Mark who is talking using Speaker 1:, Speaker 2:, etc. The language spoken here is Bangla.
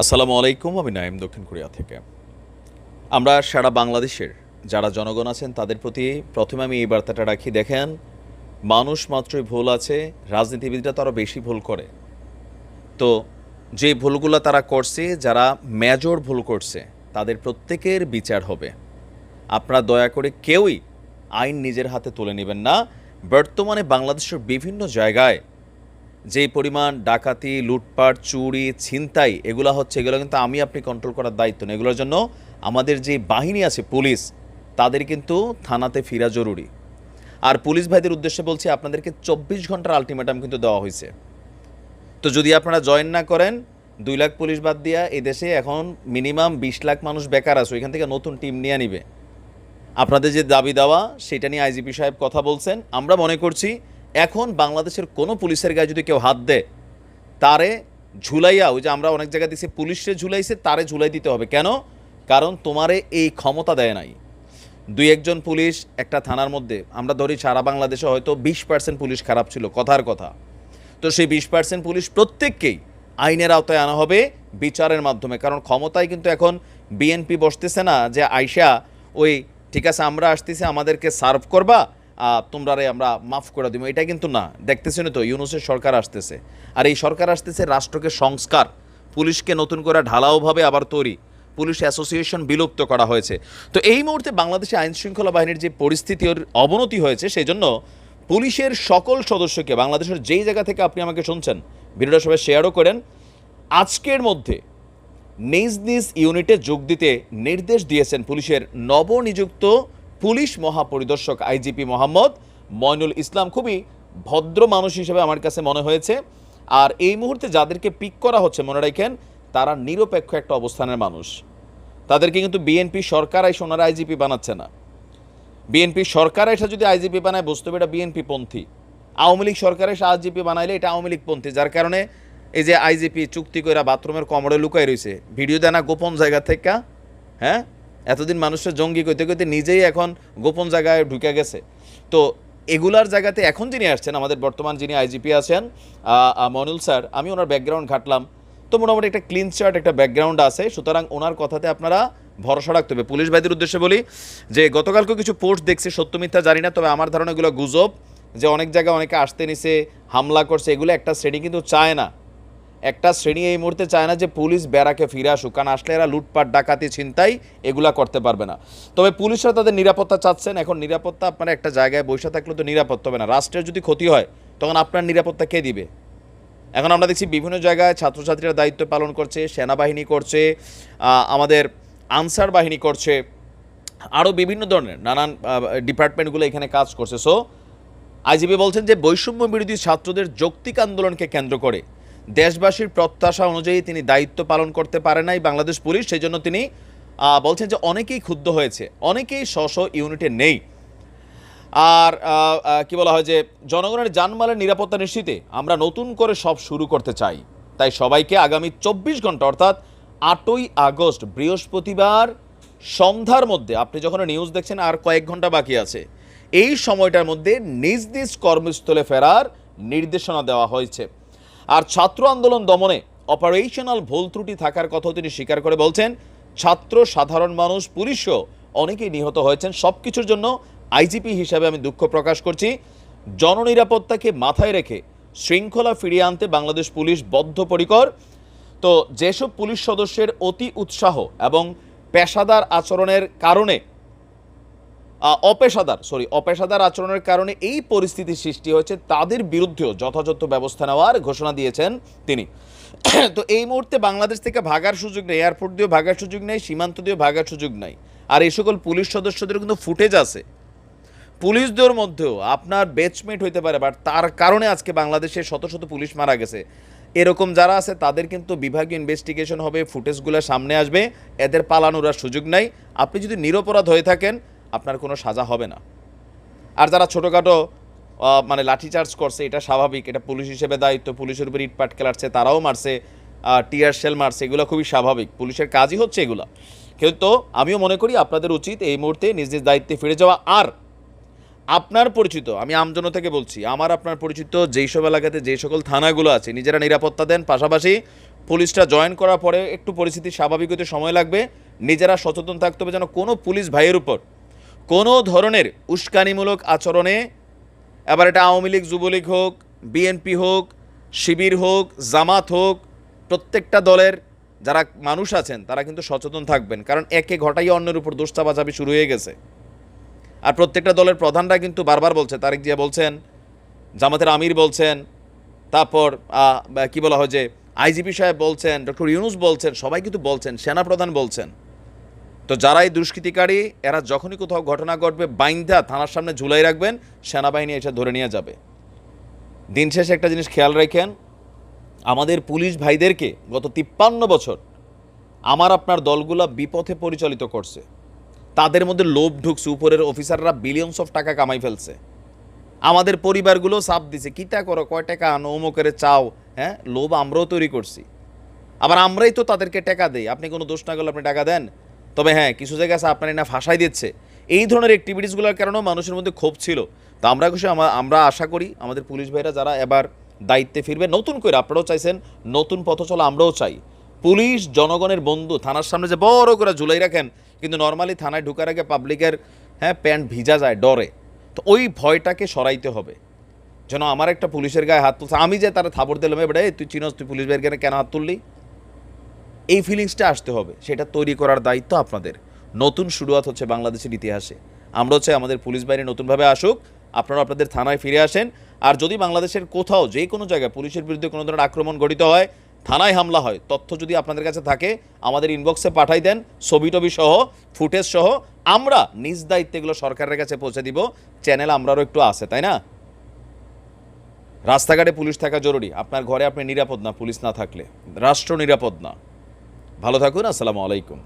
Speaker 1: আসসালামু আলাইকুম। আমি নাইম, দক্ষিণ কোরিয়া থেকে। আমরা সারা বাংলাদেশের যারা জনগণ আছেন তাদের প্রতি প্রথমে আমি এই বার্তাটা রাখি, দেখেন, মানুষ মাত্রই ভুল আছে, রাজনীতিবিদরা তো আরও বেশি ভুল করে। তো যে ভুলগুলো তারা করছে, যারা মেজর ভুল করছে, তাদের প্রত্যেকের বিচার হবে। আপনারা দয়া করে কেউই আইন নিজের হাতে তুলে নেবেন না। বর্তমানে বাংলাদেশের বিভিন্ন জায়গায় যে পরিমাণ ডাকাতি, লুটপাট, চুরি, ছিনতাই এগুলো হচ্ছে, এগুলো কিন্তু আমি আপনি কন্ট্রোল করার দায়িত্ব না। এগুলোর জন্য আমাদের যে বাহিনী আছে, পুলিশ, তাদের কিন্তু থানাতে ফেরা জরুরি। আর পুলিশ ভাইদের উদ্দেশ্যে বলছি, আপনাদেরকে 24 ঘন্টার আলটিমেটাম কিন্তু দেওয়া হয়েছে। তো যদি আপনারা জয়েন না করেন, 2 লাখ পুলিশ বাদ দিয়া এই দেশে এখন মিনিমাম 20 লাখ মানুষ বেকার আছে, ওইখান থেকে নতুন টিম নিয়ে নিবে। আপনাদের যে দাবি দেওয়া, সেটা নিয়ে আইজিপি সাহেব কথা বলছেন। আমরা মনে করছি এখন বাংলাদেশের কোনো পুলিশের গায়ে যদি কেউ হাত দেয়, তারে ঝুলাইয়া, ওই যে আমরা অনেক জায়গায় দিচ্ছি পুলিশে ঝুলাইছে, তারে ঝুলাই দিতে হবে। কেন? কারণ তোমারে এই ক্ষমতা দেয় নাই। 2-1 জন পুলিশ একটা থানার মধ্যে, আমরা ধরি সারা বাংলাদেশে হয়তো 20% পুলিশ খারাপ ছিল, কথার কথা। তো সেই 20% পুলিশ প্রত্যেককেই আইনের আওতায় আনা হবে বিচারের মাধ্যমে। কারণ ক্ষমতায় কিন্তু এখন বিএনপি বসতেছে না যে আইসা ওই ঠিক আছে আমরা আসতেছি, আমাদেরকে সার্ভ করবা, তোমরারে আমরা মাফ করে দিব, এটা কিন্তু না। দেখতেছেন তো ইউনূসের সরকার আসতেছে, আর এই সরকার আসতেছে রাষ্ট্রকে সংস্কার, পুলিশকে নতুন করে ঢালাওভাবে আবার তৈরি, পুলিশ অ্যাসোসিয়েশন বিলুপ্ত করা হয়েছে। তো এই মুহূর্তে বাংলাদেশে আইনশৃঙ্খলা বাহিনীর যে পরিস্থিতির অবনতি হয়েছে, সেই জন্য পুলিশের সকল সদস্যকে, বাংলাদেশের যেই জায়গা থেকে আপনি আমাকে শুনছেন, ভিডিওটা সবাই শেয়ারও করেন, আজকের মধ্যে নিজ নিজ ইউনিটে যোগ দিতে নির্দেশ দিয়েছেন পুলিশের নবনিযুক্ত পুলিশ মহাপরিদর্শক আইজিপি মোহাম্মদ ময়নুল ইসলাম। খুবই ভদ্র মানুষ হিসেবে আমার কাছে মনে হয়েছে। আর এই মুহূর্তে যাদেরকে পিক করা হচ্ছে, মনে রাখেন, তারা নিরপেক্ষ একটা অবস্থানের মানুষ। তাদেরকে কিন্তু বিএনপি সরকার এই সোনার আইজিপি বানাচ্ছে না। বিএনপি সরকার এসে যদি আইজিপি বানায়, বুঝতে হবে এটা বিএনপি পন্থী। আওয়ামী লীগ সরকার এসে আইজিপি বানাইলে এটা আওয়ামী লীগ পন্থী। যার কারণে এই যে আইজিপি চুক্তি করে বাথরুমের কমরে লুকাই রয়েছে, ভিডিও দেয় না গোপন জায়গা থেকে। হ্যাঁ, এতদিন মানুষের জঙ্গি কইতে কইতে নিজেই এখন গোপন জায়গায় ঢুকে গেছে। তো এগুলার জায়গাতে এখন যিনি আসছেন, আমাদের বর্তমান যিনি আইজিপি আছেন মনুল স্যার, আমি ওনার ব্যাকগ্রাউন্ড ঘাটলাম, তো মোটামুটি একটা ক্লিন চার্ট, একটা ব্যাকগ্রাউন্ড আছে। সুতরাং ওনার কথাতে আপনারা ভরসা রাখতে হবে। পুলিশ ভাইদের উদ্দেশ্যে বলি যে গতকালকেও কিছু পোস্ট দেখছি, সত্য মিথ্যা জানি না, তবে আমার ধারণা এগুলো গুজব, যে অনেক জায়গায় অনেকে আসতে নিছে, হামলা করছে। এগুলো একটা শ্রেণী কিন্তু চায় না, একটা শ্রেণী এই মুহূর্তে চায় না যে পুলিশ ব্যারাকে ফিরে আসুক, কারণ আসলে এরা লুটপাট, ডাকাতি, ছিনতাই এগুলা করতে পারবে না। তবে পুলিশরা তাদের নিরাপত্তা চাচ্ছেন। এখন নিরাপত্তা আপনারা একটা জায়গায় বসে থাকলে তো নিরাপত্তা হবে না। রাষ্ট্রের যদি ক্ষতি হয়, তখন আপনার নিরাপত্তা কে দিবে? এখন আমরা দেখছি বিভিন্ন জায়গায় ছাত্রছাত্রীরা দায়িত্ব পালন করছে, সেনাবাহিনী করছে, আমাদের আনসার বাহিনী করছে, আরও বিভিন্ন ধরনের নানান ডিপার্টমেন্টগুলো এখানে কাজ করছে। সো আইজিপি বলছেন যে বৈষম্য বিরোধী ছাত্রদের যৌক্তিক আন্দোলনকে কেন্দ্র করে দেশবাসীর প্রত্যাশা অনুযায়ী তিনি দায়িত্ব পালন করতে পারে নাই বাংলাদেশ পুলিশ। সেই জন্য তিনি বলছেন যে অনেকেই ক্ষুব্ধ হয়েছে, অনেকেই স্ব ইউনিটে নেই। আর কি বলা হয় যে জনগণের জানমালের নিরাপত্তা নিশ্চিতে আমরা নতুন করে সব শুরু করতে চাই। তাই সবাইকে আগামী 24 ঘন্টা অর্থাৎ 8ই আগস্ট বৃহস্পতিবার সন্ধ্যার মধ্যে, আপনি যখন নিউজ দেখছেন আর কয়েক ঘন্টা বাকি আছে, এই সময়টার মধ্যে নিজ নিজ কর্মস্থলে ফেরার নির্দেশনা দেওয়া হয়েছে। আর ছাত্র আন্দোলন দমনে অপারেশনাল ভুল ত্রুটি থাকার কথাও তিনি স্বীকার করে বলছেন, ছাত্র, সাধারণ মানুষ, পুলিশও অনেকেই নিহত হয়েছেন। সব কিছুর জন্য আইজিপি হিসাবে আমি দুঃখ প্রকাশ করছি। জননিরাপত্তাকে মাথায় রেখে শৃঙ্খলা ফিরিয়ে আনতে বাংলাদেশ পুলিশ বদ্ধপরিকর। তো যেসব পুলিশ সদস্যের অতি উৎসাহ এবং পেশাদার আচরণের কারণে অপেশাদার আচরণের কারণে এই পরিস্থিতি সৃষ্টি হয়েছে, তাদের বিরুদ্ধেও যথাযথ ব্যবস্থা নেওয়ার ঘোষণা দিয়েছেন তিনি। তো এই মুহূর্তে বাংলাদেশ থেকে ভাগার সুযোগ নেই, এয়ারপোর্ট দিয়েও ভাগার সুযোগ নেই, সীমান্ত দিয়েও ভাগার সুযোগ নাই। আর এই সকল পুলিশ সদস্যদের কিন্তু ফুটেজ আছে, পুলিশদের মধ্যেও আপনার ব্যাচমেট হইতে পারে, বাট তার কারণে আজকে বাংলাদেশে শত শত পুলিশ মারা গেছে। এরকম যারা আছে তাদের কিন্তু বিভাগীয় ইনভেস্টিগেশন হবে, ফুটেজগুলো সামনে আসবে, এদের পালানোর আর সুযোগ নাই। আপনি যদি নিরপরাধ হয়ে থাকেন, আপনার কোনো সাজা হবে না। আর যারা ছোটোখাটো মানে লাঠিচার্জ করছে, এটা স্বাভাবিক, এটা পুলিশ হিসেবে দায়িত্ব। পুলিশের উপর ইটপাট খেলাচ্ছে, তারাও মারছে, টিয়ার শেল মারছে, এগুলো খুবই স্বাভাবিক, পুলিশের কাজই হচ্ছে এগুলা। কিন্তু আমিও মনে করি আপনাদের উচিত এই মুহূর্তে নিজ নিজ দায়িত্বে ফিরে যাওয়া। আর আপনার পরিচিত, আমি আমজনতাকে বলছি, আমার আপনার পরিচিত যেই সব এলাকাতে যে সকল থানাগুলো আছে, নিজেরা নিরাপত্তা দেন, পাশাপাশি পুলিশটা জয়েন করার পরে একটু পরিস্থিতি স্বাভাবিক হতে সময় লাগবে। নিজেরা সচেতন থাকতে হবে যেন কোনো পুলিশ ভাইয়ের উপর কোনো ধরনের উস্কানিমূলক আচরণে, এবার এটা আওয়ামী লীগ, যুবলীগ হোক, বিএনপি হোক, শিবির হোক, জামাত হোক, প্রত্যেকটা দলের যারা মানুষ আছেন তারা কিন্তু সচেতন থাকবেন। কারণ একে ঘটাই অন্যের উপর দোষ চাপাচাপি শুরু হয়ে গেছে। আর প্রত্যেকটা দলের প্রধানরা কিন্তু বারবার বলছে, তারেক জিয়া বলছেন, জামাতের আমির বলছেন, তারপর কি বলা হয় যে আইজিপি সাহেব বলছেন, ডক্টর ইউনুস বলছেন, সবাই কিন্তু বলছেন, সেনাপ্রধান বলছেন। তো যারা এই দুষ্কৃতিকারী এরা যখনই কোথাও ঘটনা ঘটবে বাইন্ধা থানার সামনে ঝুলাই রাখবেন, সেনাবাহিনী এসে ধরে নিয়ে যাবে। দিন শেষে একটা জিনিস খেয়াল রাখেন, আমাদের পুলিশ ভাইদেরকে গত 53 বছর আমার আপনার দলগুলা বিপথে পরিচালিত করছে। তাদের মধ্যে লোভ ঢুকছে, উপরের অফিসাররা বিলিয়নস অফ টাকা কামাই ফেলছে। আমাদের পরিবারগুলো চাপ দিছে, কিতা করো, কয় টাকা আনো, অমুকের চাও, হ্যাঁ, লোভ আমরাও তৈরি করছি। আবার আমরাই তো তাদেরকে টাকা দেই। আপনি কোনো দোষ না করলে আপনি টাকা দেন। তবে হ্যাঁ, কিছু জায়গায় আছে আপনার না ফাঁসাই দিচ্ছে। এই ধরনের অ্যাক্টিভিটিসগুলোর কারণেও মানুষের মধ্যে ক্ষোভ ছিল। তো আমরা আশা করি আমাদের পুলিশ ভাইরা যারা এবার দায়িত্বে ফিরবে নতুন করে, আপনারাও চাইছেন নতুন পথ চলা, আমরাও চাই। পুলিশ জনগণের বন্ধু। থানার সামনে যে বড় করে ঝুলাই রাখেন, কিন্তু নর্মালি থানায় ঢুকার আগে পাবলিকের প্যান্ট ভিজা যায় ডরে। তো ওই ভয়টাকে সরাইতে হবে। যেন আমার একটা পুলিশের গায়ে হাত তুলছে, আমি যে তারা থাপড় দিলাম, এবারে তুই চিনস, তুই পুলিশ ভাইয়ের গায়ে কেন হাত তুললি, এই ফিলিংসটা আসতে হবে। সেটা তৈরি করার দায়িত্ব আপনাদের। নতুন শুরুয়াত হচ্ছে বাংলাদেশের ইতিহাসে। আমরাও চাই আমাদের পুলিশ বাহিনী নতুনভাবে আসুক, আপনারা আপনাদের থানায় ফিরে আসেন। আর যদি বাংলাদেশের কোথাও যে কোনো জায়গায় পুলিশের বিরুদ্ধে কোনো ধরনের আক্রমণ ঘটিত হয়, থানায় হামলা হয়, তথ্য যদি আপনাদের কাছে থাকে আমাদের ইনবক্সে পাঠাই দেন, ছবি টবি সহ, ফুটেজ সহ। আমরা নিজ দায়িত্বে এগুলো সরকারের কাছে পৌঁছে দিব। চ্যানেল আমরারও একটু আছে, তাই না? রাস্তাঘাটে পুলিশ থাকা জরুরি। আপনার ঘরে আপনি নিরাপদ না পুলিশ না থাকলে, রাষ্ট্র নিরাপদ না। ভালো থাকুন। আসসালামু আলাইকুম।